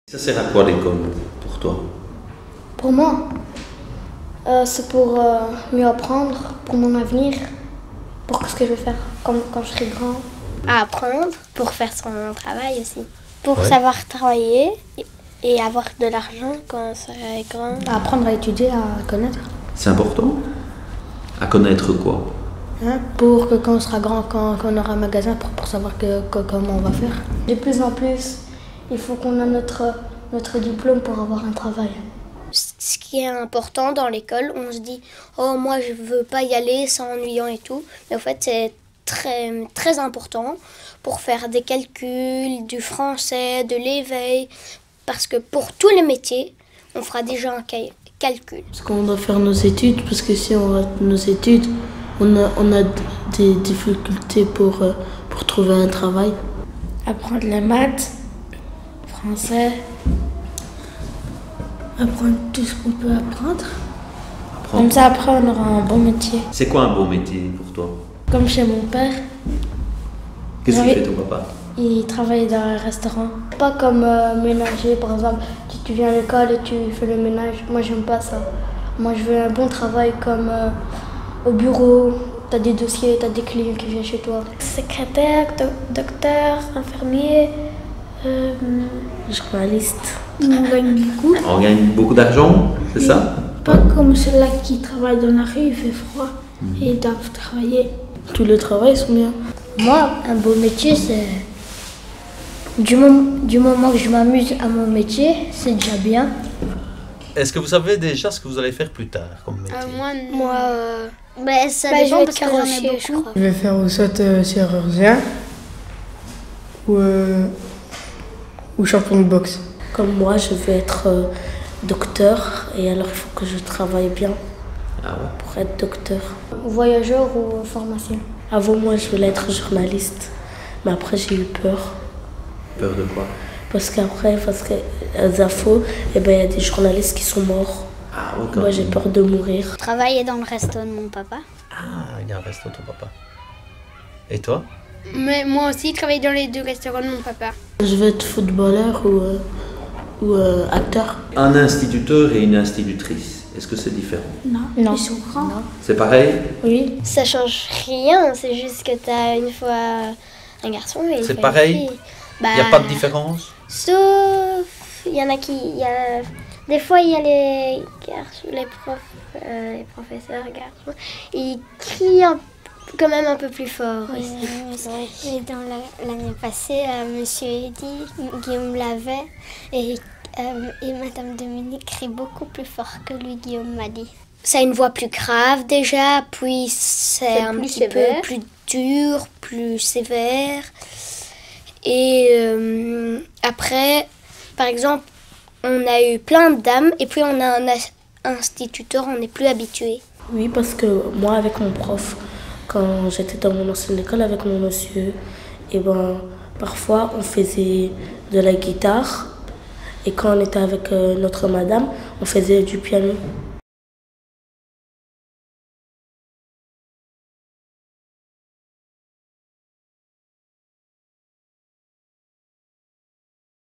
Ça sert à quoi l'école pour toi? Pour moi, c'est pour mieux apprendre, pour mon avenir, pour ce que je vais faire quand je serai grand. À apprendre, pour faire son travail aussi. Pour savoir travailler et avoir de l'argent quand on sera grand. À apprendre à étudier, à connaître. C'est important? À connaître quoi? Pour que quand on sera grand, quand on aura un magasin, pour savoir comment on va faire. De plus en plus, il faut qu'on ait notre diplôme pour avoir un travail. Ce qui est important dans l'école, on se dit « Oh, moi, je veux pas y aller, c'est ennuyant et tout. » Mais en fait, c'est très, très important pour faire des calculs, du français, de l'éveil. Parce que pour tous les métiers, on fera déjà un calcul. Parce qu'on doit faire nos études, parce que si on rate nos études, on a des difficultés pour trouver un travail. Apprendre les maths, français, apprendre tout ce qu'on peut apprendre. Comme ça, après, on aura un bon métier. C'est quoi un beau métier pour toi? Comme chez mon père. Qu'est-ce qu'il fait ton papa? Il travaille dans un restaurant. Pas comme ménager, par exemple. Tu viens à l'école et tu fais le ménage. Moi, j'aime pas ça. Moi, je veux un bon travail comme au bureau. T'as des dossiers, t'as des clients qui viennent chez toi. Secrétaire, docteur, infirmier, Journaliste. On gagne beaucoup. On gagne beaucoup d'argent, c'est ça? Pas comme ceux-là qui travaillent dans la rue, il fait froid et ils doivent travailler. Tous les travails sont bien. Moi, un beau métier, c'est... Du moment que je m'amuse à mon métier, c'est déjà bien. Est-ce que vous savez déjà ce que vous allez faire plus tard comme métier? Ça dépend parce que j'en ai beaucoup. Je vais faire soit chirurgien ou champion de boxe. Comme moi, je veux être docteur et alors il faut que je travaille bien pour être docteur. Voyageur ou pharmacien. Avant, moi, je voulais être journaliste, mais après, j'ai eu peur. Peur de quoi? Parce qu'après, aux infos, il y a des journalistes qui sont morts. Ah, ok. Moi, j'ai peur de mourir. Travailler dans le resto de mon papa. Ah, il y a un resto ton papa. Et toi? Mais moi aussi, je travaille dans les deux restaurants de mon papa. Je veux être footballeur ou acteur. Un instituteur et une institutrice, est-ce que c'est différent? Non. Ils sont grands. C'est pareil? Oui. Ça change rien, c'est juste que t'as une fois un garçon et une C'est fois pareil? une fille. Il n'y a pas de différence? Sauf, il y en a des fois, il y a les garçons, les professeurs garçons, ils crient quand même un peu plus fort aussi. Et dans l'année passée, Monsieur Eddy, Guillaume l'avait, et Madame Dominique crie beaucoup plus fort que lui, Guillaume m'a dit. Ça a une voix plus grave déjà, puis c'est un petit peu plus dur, plus sévère. Et après, par exemple, on a eu plein de dames et puis on a un instituteur, on n'est plus habitué. Oui, parce que moi, avec mon prof, quand j'étais dans mon ancienne école avec mon monsieur, parfois on faisait de la guitare et quand on était avec notre madame, on faisait du piano.